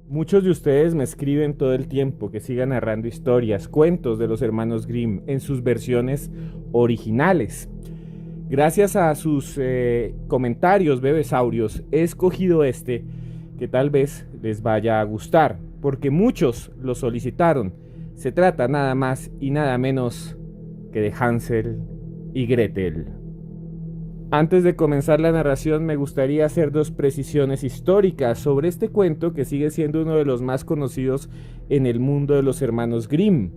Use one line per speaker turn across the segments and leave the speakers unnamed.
Muchos de ustedes me escriben todo el tiempo que siga narrando historias, cuentos de los hermanos Grimm en sus versiones originales. Gracias a sus comentarios, bebesaurios, he escogido este que tal vez les vaya a gustar, porque muchos lo solicitaron. Se trata nada más y nada menos que de Hansel y Gretel. Antes de comenzar la narración me gustaría hacer dos precisiones históricas sobre este cuento que sigue siendo uno de los más conocidos en el mundo de los hermanos Grimm.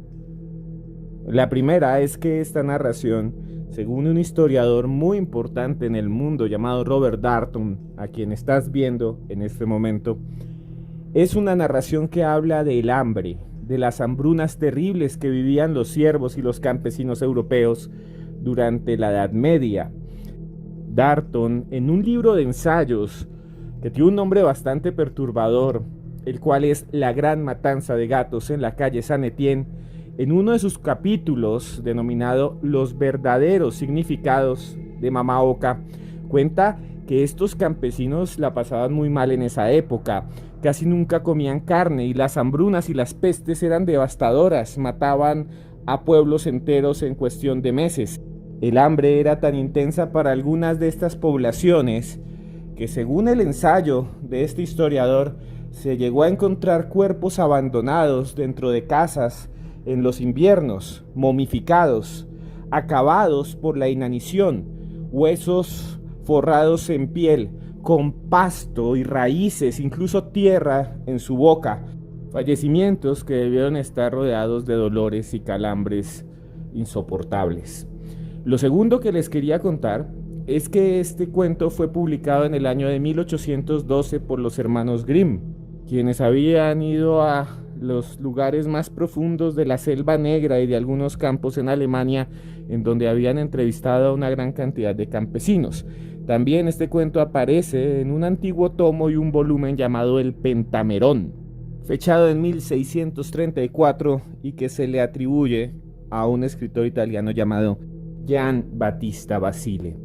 La primera es que esta narración, según un historiador muy importante en el mundo llamado Robert Darnton, a quien estás viendo en este momento, es una narración que habla del hambre, de las hambrunas terribles que vivían los siervos y los campesinos europeos durante la Edad Media. Darnton, en un libro de ensayos que tiene un nombre bastante perturbador, el cual es La gran matanza de gatos en la calle San Etienne, en uno de sus capítulos denominado Los verdaderos significados de Mama Oca, cuenta que estos campesinos la pasaban muy mal en esa época, casi nunca comían carne y las hambrunas y las pestes eran devastadoras, mataban a pueblos enteros en cuestión de meses. El hambre era tan intensa para algunas de estas poblaciones que, según el ensayo de este historiador, se llegó a encontrar cuerpos abandonados dentro de casas en los inviernos, momificados, acabados por la inanición, huesos forrados en piel, con pasto y raíces, incluso tierra en su boca, fallecimientos que debieron estar rodeados de dolores y calambres insoportables. Lo segundo que les quería contar es que este cuento fue publicado en el año de 1812 por los hermanos Grimm, quienes habían ido a los lugares más profundos de la Selva Negra y de algunos campos en Alemania, en donde habían entrevistado a una gran cantidad de campesinos. También este cuento aparece en un antiguo tomo y un volumen llamado El Pentamerón, fechado en 1634 y que se le atribuye a un escritor italiano llamado Gian Battista Basile.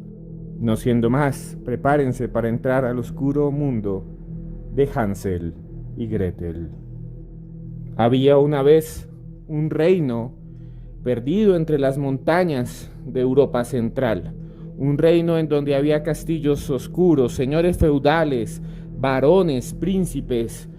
No siendo más, prepárense para entrar al oscuro mundo de Hansel y Gretel. Había una vez un reino perdido entre las montañas de Europa Central, un reino en donde había castillos oscuros, señores feudales, varones, príncipes,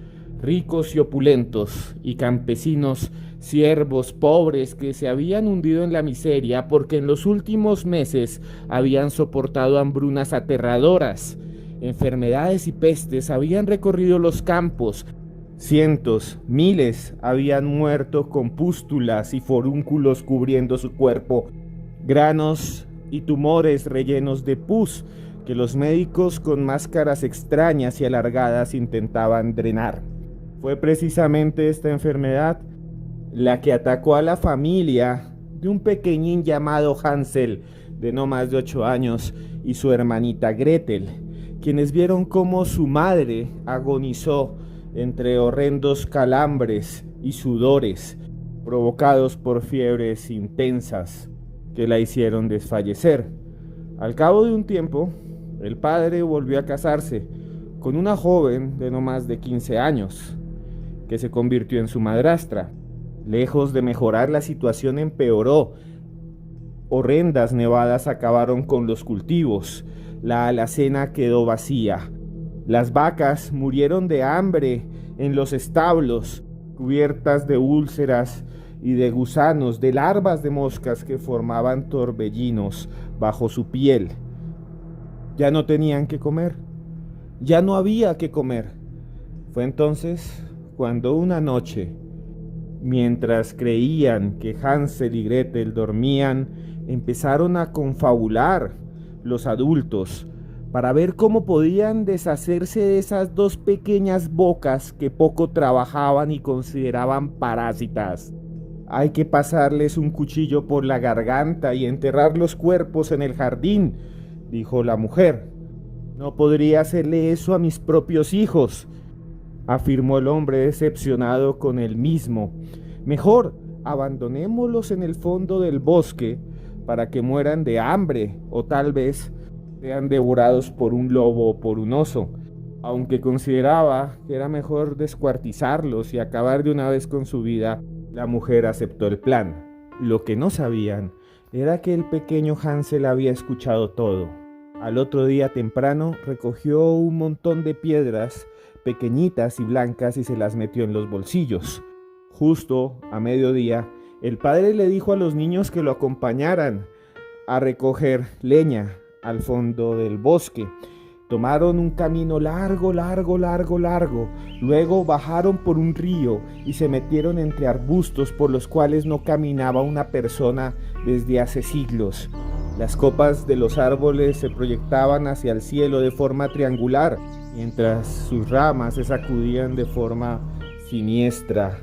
ricos y opulentos, y campesinos, siervos pobres que se habían hundido en la miseria porque en los últimos meses habían soportado hambrunas aterradoras. Enfermedades y pestes habían recorrido los campos. Cientos, miles habían muerto con pústulas y forúnculos cubriendo su cuerpo, granos y tumores rellenos de pus que los médicos con máscaras extrañas y alargadas intentaban drenar. Fue precisamente esta enfermedad la que atacó a la familia de un pequeñín llamado Hansel, de no más de 8 años, y su hermanita Gretel, quienes vieron cómo su madre agonizó entre horrendos calambres y sudores provocados por fiebres intensas que la hicieron desfallecer. Al cabo de un tiempo, el padre volvió a casarse con una joven de no más de 15 años, que se convirtió en su madrastra. Lejos de mejorar, la situación empeoró. Horrendas nevadas acabaron con los cultivos. La alacena quedó vacía. Las vacas murieron de hambre en los establos, cubiertas de úlceras y de gusanos, de larvas de moscas que formaban torbellinos bajo su piel. Ya no tenían que comer. Ya no había que comer. Fue entonces cuando una noche, mientras creían que Hansel y Gretel dormían, empezaron a confabular los adultos para ver cómo podían deshacerse de esas dos pequeñas bocas que poco trabajaban y consideraban parásitas. Hay que pasarles un cuchillo por la garganta y enterrar los cuerpos en el jardín, dijo la mujer. No podría hacerle eso a mis propios hijos, afirmó el hombre decepcionado con él mismo. Mejor abandonémoslos en el fondo del bosque para que mueran de hambre o tal vez sean devorados por un lobo o por un oso. Aunque consideraba que era mejor descuartizarlos y acabar de una vez con su vida, la mujer aceptó el plan. Lo que no sabían era que el pequeño Hansel había escuchado todo. Al otro día temprano recogió un montón de piedras pequeñitas y blancas y se las metió en los bolsillos. Justo a mediodía, el padre le dijo a los niños que lo acompañaran a recoger leña al fondo del bosque. Tomaron un camino largo. Luego bajaron por un río y se metieron entre arbustos por los cuales no caminaba una persona desde hace siglos. Las copas de los árboles se proyectaban hacia el cielo de forma triangular, mientras sus ramas se sacudían de forma siniestra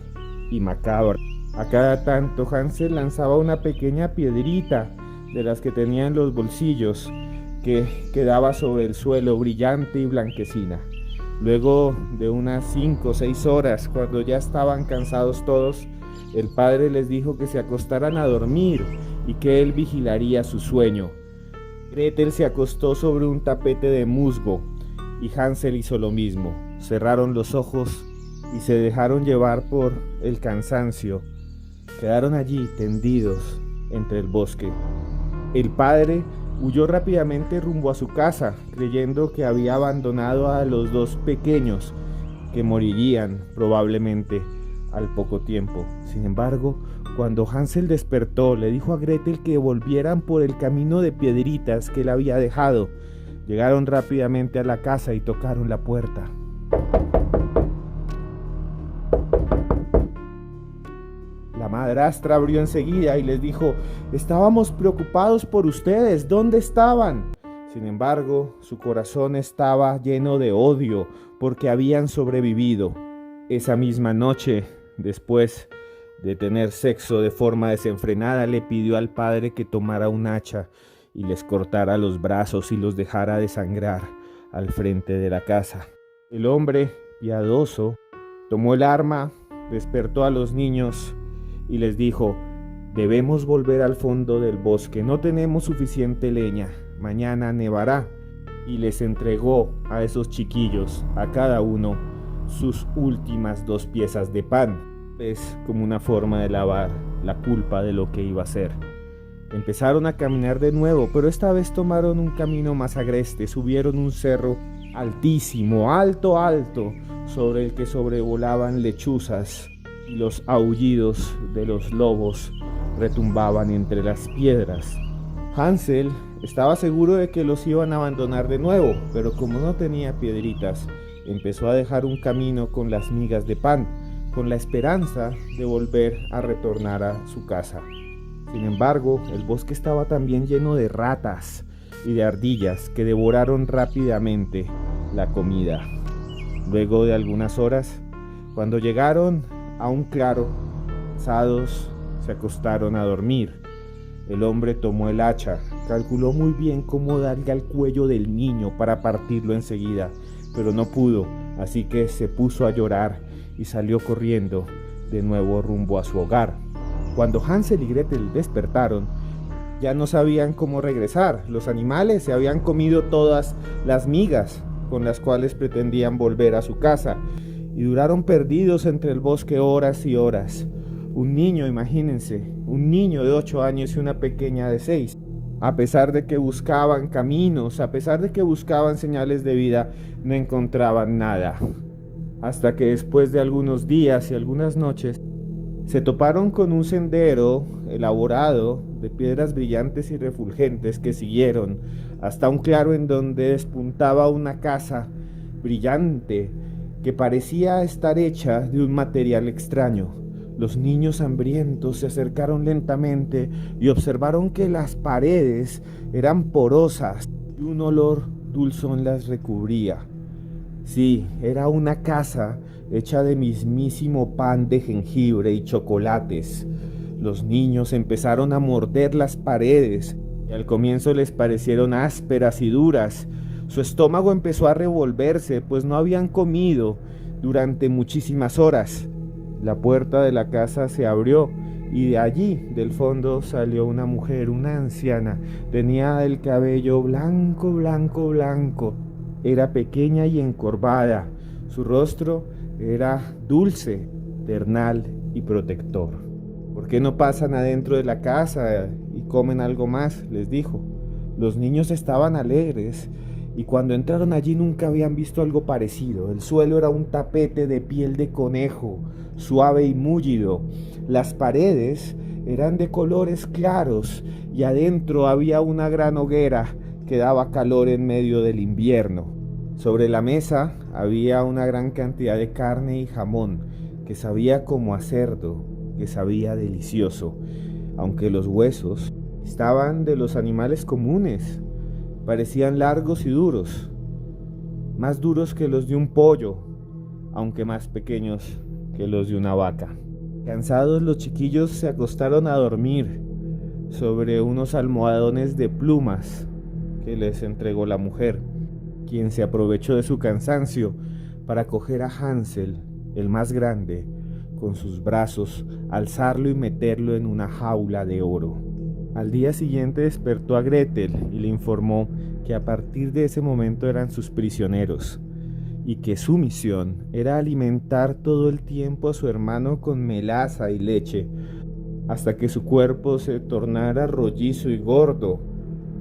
y macabra. A cada tanto Hansel lanzaba una pequeña piedrita de las que tenía en los bolsillos, que quedaba sobre el suelo brillante y blanquecina. Luego de unas 5 o 6 horas, cuando ya estaban cansados todos, el padre les dijo que se acostaran a dormir y que él vigilaría su sueño. Gretel se acostó sobre un tapete de musgo y Hansel hizo lo mismo. Cerraron los ojos y se dejaron llevar por el cansancio. Quedaron allí tendidos entre el bosque. El padre huyó rápidamente rumbo a su casa, creyendo que había abandonado a los dos pequeños, que morirían probablemente al poco tiempo. Sin embargo, cuando Hansel despertó, le dijo a Gretel que volvieran por el camino de piedritas que él había dejado. Llegaron rápidamente a la casa y tocaron la puerta. La madrastra abrió enseguida y les dijo: «Estábamos preocupados por ustedes, ¿dónde estaban?». Sin embargo, su corazón estaba lleno de odio porque habían sobrevivido. Esa misma noche, después de tener sexo de forma desenfrenada, le pidió al padre que tomara un hacha y les cortara los brazos y los dejara desangrar al frente de la casa. El hombre, piadoso, tomó el arma, despertó a los niños y les dijo: «Debemos volver al fondo del bosque, no tenemos suficiente leña, mañana nevará». Y les entregó a esos chiquillos, a cada uno, sus últimas 2 piezas de pan. Es como una forma de lavar la culpa de lo que iba a ser. Empezaron a caminar de nuevo, pero esta vez tomaron un camino más agreste, subieron un cerro altísimo, alto, sobre el que sobrevolaban lechuzas, y los aullidos de los lobos retumbaban entre las piedras. Hansel estaba seguro de que los iban a abandonar de nuevo, pero como no tenía piedritas, empezó a dejar un camino con las migas de pan, con la esperanza de volver a retornar a su casa. Sin embargo, el bosque estaba también lleno de ratas y de ardillas que devoraron rápidamente la comida. Luego de algunas horas, cuando llegaron a un claro, cansados, se acostaron a dormir. El hombre tomó el hacha, calculó muy bien cómo darle al cuello del niño para partirlo enseguida, pero no pudo, así que se puso a llorar y salió corriendo de nuevo rumbo a su hogar. Cuando Hansel y Gretel despertaron, ya no sabían cómo regresar. Los animales se habían comido todas las migas con las cuales pretendían volver a su casa, y duraron perdidos entre el bosque horas y horas. Un niño, imagínense, un niño de 8 años y una pequeña de 6. A pesar de que buscaban caminos, a pesar de que buscaban señales de vida, no encontraban nada. Hasta que después de algunos días y algunas noches, se toparon con un sendero elaborado de piedras brillantes y refulgentes que siguieron hasta un claro en donde despuntaba una casa brillante que parecía estar hecha de un material extraño. Los niños hambrientos se acercaron lentamente y observaron que las paredes eran porosas y un olor dulzón las recubría. Sí, era una casa hecha de mismísimo pan de jengibre y chocolates. Los niños empezaron a morder las paredes y al comienzo les parecieron ásperas y duras. Su estómago empezó a revolverse, pues no habían comido durante muchísimas horas. La puerta de la casa se abrió y de allí, del fondo, salió una mujer, una anciana. Tenía el cabello blanco. era pequeña y encorvada. Su rostro era dulce, ternal y protector. ¿Por qué no pasan adentro de la casa y comen algo más?, les dijo. Los niños estaban alegres y cuando entraron allí nunca habían visto algo parecido. El suelo era un tapete de piel de conejo, suave y mullido. Las paredes eran de colores claros y adentro había una gran hoguera que daba calor en medio del invierno. Sobre la mesa había una gran cantidad de carne y jamón que sabía como a cerdo, que sabía delicioso, aunque los huesos estaban de los animales comunes. Parecían largos y duros, más duros que los de un pollo, aunque más pequeños que los de una vaca. Cansados, los chiquillos se acostaron a dormir sobre unos almohadones de plumas que les entregó la mujer, quien se aprovechó de su cansancio para coger a Hansel, el más grande, con sus brazos, alzarlo y meterlo en una jaula de oro. Al día siguiente despertó a Gretel y le informó que a partir de ese momento eran sus prisioneros y que su misión era alimentar todo el tiempo a su hermano con melaza y leche hasta que su cuerpo se tornara rollizo y gordo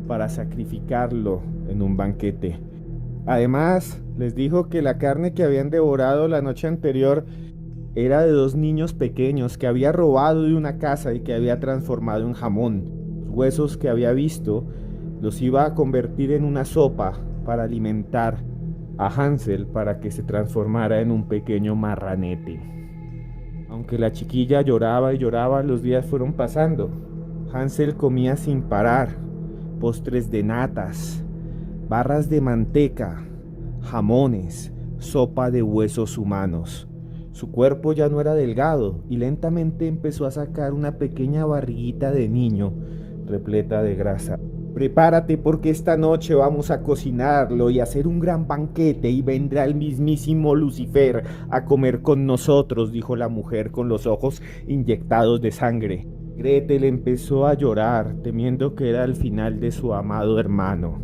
para sacrificarlo en un banquete. Además, les dijo que la carne que habían devorado la noche anterior era de 2 niños pequeños que había robado de una casa y que había transformado en jamón. Los huesos que había visto los iba a convertir en una sopa para alimentar a Hansel para que se transformara en un pequeño marranete. Aunque la chiquilla lloraba y lloraba, los días fueron pasando. Hansel comía sin parar postres de natas, barras de manteca, jamones, sopa de huesos humanos. Su cuerpo ya no era delgado y lentamente empezó a sacar una pequeña barriguita de niño repleta de grasa. Prepárate porque esta noche vamos a cocinarlo y hacer un gran banquete y vendrá el mismísimo Lucifer a comer con nosotros, dijo la mujer con los ojos inyectados de sangre. Gretel empezó a llorar, temiendo que era el final de su amado hermano,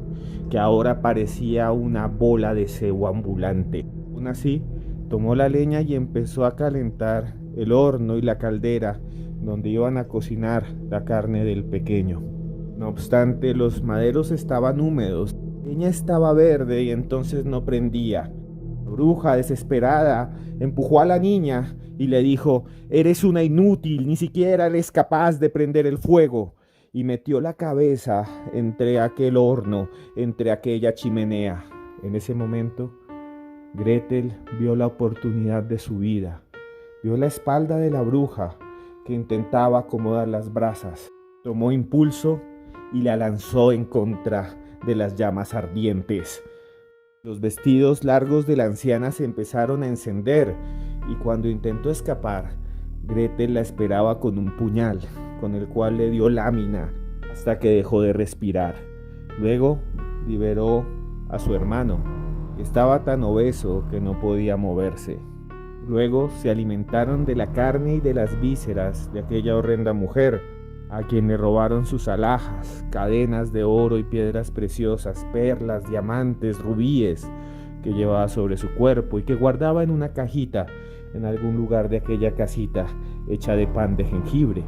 que ahora parecía una bola de cebo ambulante. Aún así, tomó la leña y empezó a calentar el horno y la caldera donde iban a cocinar la carne del pequeño. No obstante, los maderos estaban húmedos, la leña estaba verde y entonces no prendía. La bruja, desesperada, empujó a la niña y le dijo: «Eres una inútil, ni siquiera eres capaz de prender el fuego». Y metió la cabeza entre aquel horno, entre aquella chimenea. En ese momento, Gretel vio la oportunidad de su vida. Vio la espalda de la bruja que intentaba acomodar las brasas. Tomó impulso y la lanzó en contra de las llamas ardientes. Los vestidos largos de la anciana se empezaron a encender y cuando intentó escapar, Gretel la esperaba con un puñal, con el cual le dio lámina hasta que dejó de respirar. Luego liberó a su hermano, que estaba tan obeso que no podía moverse. Luego se alimentaron de la carne y de las vísceras de aquella horrenda mujer, a quien le robaron sus alhajas, cadenas de oro y piedras preciosas, perlas, diamantes, rubíes, que llevaba sobre su cuerpo y que guardaba en una cajita en algún lugar de aquella casita hecha de pan de jengibre.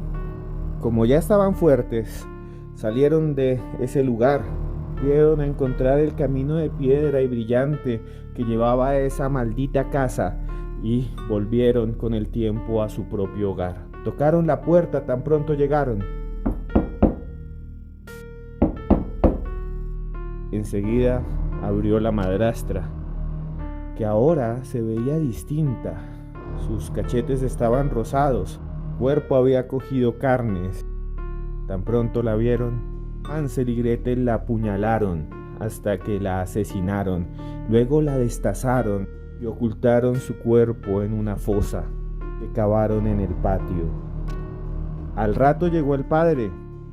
Como ya estaban fuertes, salieron de ese lugar, fueron a encontrar el camino de piedra y brillante que llevaba a esa maldita casa y volvieron con el tiempo a su propio hogar. Tocaron la puerta tan pronto llegaron. Enseguida abrió la madrastra, que ahora se veía distinta. Sus cachetes estaban rosados, su cuerpo había cogido carnes. Tan pronto la vieron, Hansel y Gretel la apuñalaron hasta que la asesinaron. Luego la destazaron y ocultaron su cuerpo en una fosa que cavaron en el patio. Al rato llegó el padre.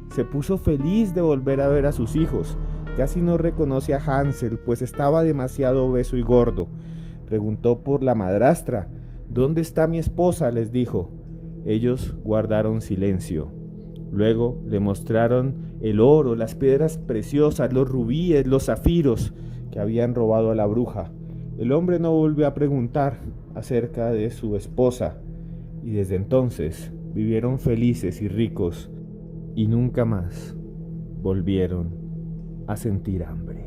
Se puso feliz de volver a ver a sus hijos. Casi no reconoce a Hansel, pues estaba demasiado obeso y gordo. Preguntó por la madrastra. «¿Dónde está mi esposa?», les dijo. Ellos guardaron silencio. Luego le mostraron el oro, las piedras preciosas, los rubíes, los zafiros que habían robado a la bruja. El hombre no volvió a preguntar acerca de su esposa y desde entonces vivieron felices y ricos y nunca más volvieron a sentir hambre.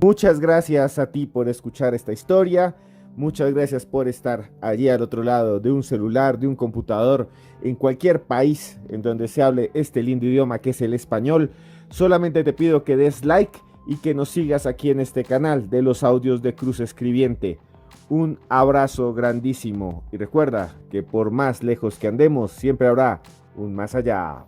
Muchas gracias a ti por escuchar esta historia. Muchas gracias por estar allí al otro lado de un celular, de un computador, en cualquier país en donde se hable este lindo idioma que es el español. Solamente te pido que des like y que nos sigas aquí en este canal de los audios de Cruz Escribiente. Un abrazo grandísimo y recuerda que por más lejos que andemos, siempre habrá un más allá.